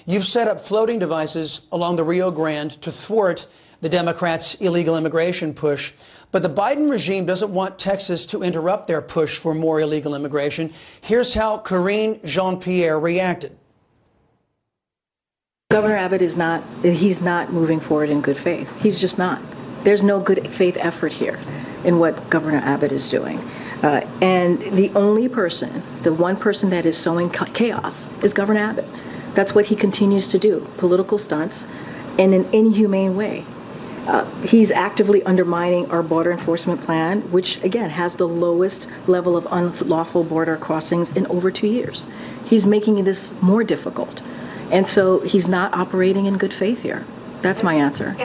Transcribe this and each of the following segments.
You've set up floating devices along the Rio Grande to thwart the Democrats' illegal immigration push. But the Biden regime doesn't want Texas to interrupt their push for more illegal immigration. Here's how Karine Jean-Pierre reacted. Governor Abbott he's not moving forward in good faith. He's just not. There's no good faith effort here in what Governor Abbott is doing. And the only person, the one person that is sowing chaos is Governor Abbott. That's what he continues to do, political stunts in an inhumane way. He's actively undermining our border enforcement plan, which, again, has the lowest level of unlawful border crossings in over 2 years. He's making this more difficult. And so he's not operating in good faith here. That's my answer.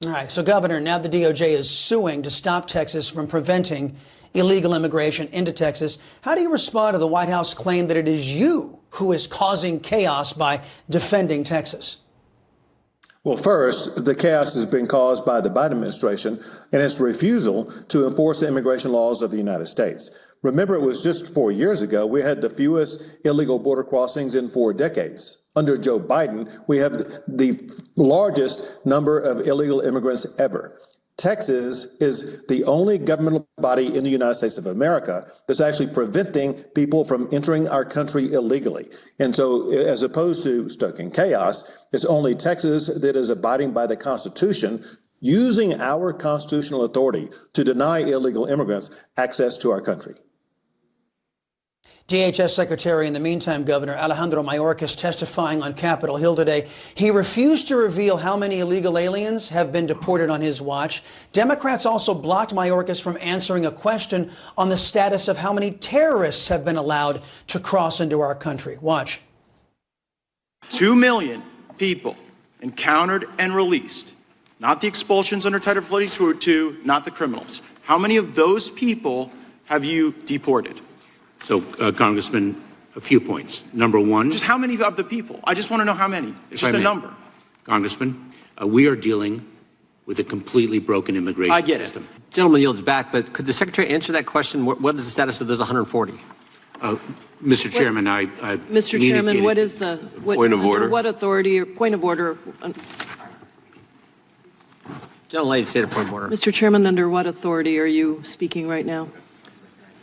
All right. So, Governor, now the DOJ is suing to stop Texas from preventing illegal immigration into Texas. How do you respond to the White House claim that it is you who is causing chaos by defending Texas? Well, first, the chaos has been caused by the Biden administration and its refusal to enforce the immigration laws of the United States. Remember, it was just 4 years ago we had the fewest illegal border crossings in 4 decades. Under Joe Biden, we have the largest number of illegal immigrants ever. Texas is the only governmental body in the United States of America that's actually preventing people from entering our country illegally. And so, as opposed to stoking chaos, it's only Texas that is abiding by the Constitution, using our constitutional authority to deny illegal immigrants access to our country. DHS Secretary, in the meantime, Governor Alejandro Mayorkas, testifying on Capitol Hill today. He refused to reveal how many illegal aliens have been deported on his watch. Democrats also blocked Mayorkas from answering a question on the status of how many terrorists have been allowed to cross into our country. Watch. 2 million people encountered and released, not the expulsions under Title 42, not the criminals. How many of those people have you deported? So, Congressman, a few points. Number one. Just how many of the people? I just want to know how many. It's just a number. Congressman, we are dealing with a completely broken immigration system. I get it. Gentleman yields back, but could the Secretary answer that question? What is the status of those 140? Mr. Chairman, Mr. Chairman, what is the point of order? What authority or point of order? Gentlelady, state a point of order. Mr. Chairman, under what authority are you speaking right now?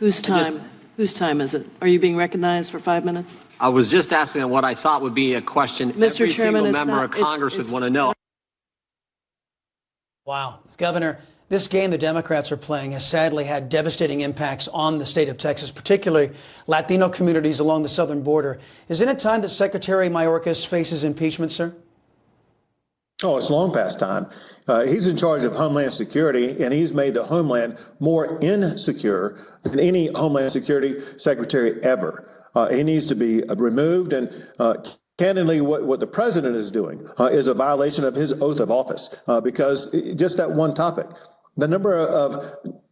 Whose time? Whose time is it? Are you being recognized for 5 minutes? I was just asking what I thought would be a question Mr. every Chairman, single member of Congress would want to know. Wow. Governor, this game the Democrats are playing has sadly had devastating impacts on the state of Texas, particularly Latino communities along the southern border. Isn't it time that Secretary Mayorkas faces impeachment, sir? Oh, it's long past time. He's in charge of Homeland Security, and he's made the Homeland more insecure than any Homeland Security Secretary ever. He needs to be removed, and candidly, what the president is doing is a violation of his oath of office, because just that one topic, the number of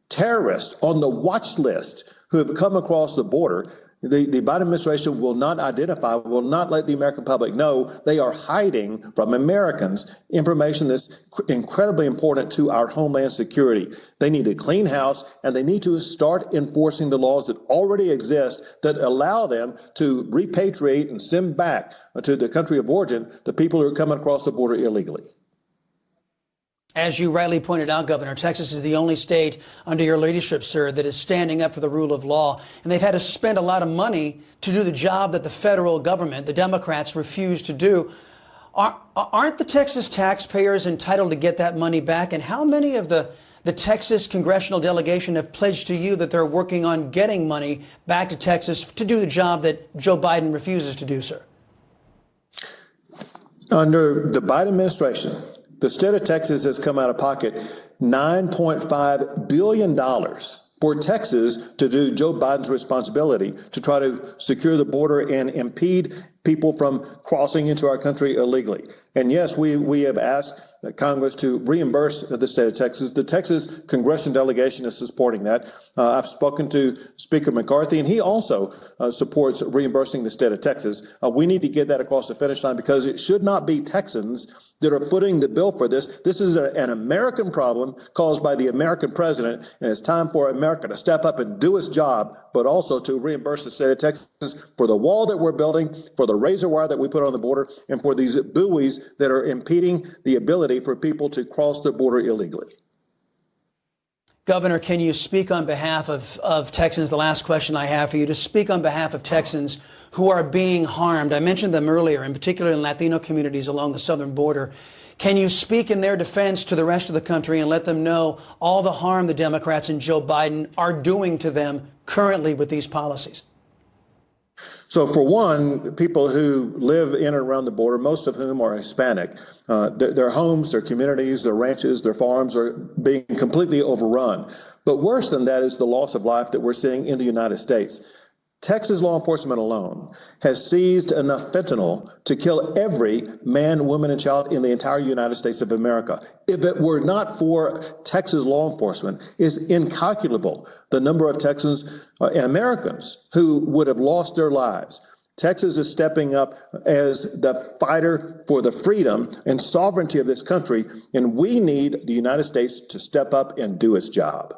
terrorists on the watch list who have come across the border, the Biden administration will not identify, will not let the American public know they are hiding from Americans information that's incredibly important to our Homeland Security. They need a clean house, and they need to start enforcing the laws that already exist that allow them to repatriate and send back to the country of origin the people who are coming across the border illegally. As you rightly pointed out, Governor, Texas is the only state under your leadership, sir, that is standing up for the rule of law. And they've had to spend a lot of money to do the job that the federal government, the Democrats, refuse to do. Aren't the Texas taxpayers entitled to get that money back? And how many of the Texas congressional delegation have pledged to you that they're working on getting money back to Texas to do the job that Joe Biden refuses to do, sir? Under the Biden administration, the state of Texas has come out of pocket $9.5 billion for Texas to do Joe Biden's responsibility to try to secure the border and impede people from crossing into our country illegally. And yes, we have asked Congress to reimburse the state of Texas. The Texas congressional delegation is supporting that. I've spoken to Speaker McCarthy, and he also supports reimbursing the state of Texas. We need to get that across the finish line, because it should not be Texans that are footing the bill for this. This is an American problem caused by the American president, and it's time for America to step up and do its job, but also to reimburse the state of Texas for the wall that we're building, for the the razor wire that we put on the border and for these buoys that are impeding the ability for people to cross the border illegally. Governor, can you speak on behalf of Texans? The last question I have for you, to speak on behalf of Texans who are being harmed. I mentioned them earlier, in particular in Latino communities along the southern border. Can you speak in their defense to the rest of the country and let them know all the harm the Democrats and Joe Biden are doing to them currently with these policies? So for one, people who live in and around the border, most of whom are Hispanic, their homes, their communities, their ranches, their farms are being completely overrun. But worse than that is the loss of life that we're seeing in the United States. Texas law enforcement alone has seized enough fentanyl to kill every man, woman, and child in the entire United States of America. If it were not for Texas law enforcement, it's incalculable the number of Texans and Americans who would have lost their lives. Texas is stepping up as the fighter for the freedom and sovereignty of this country, and we need the United States to step up and do its job.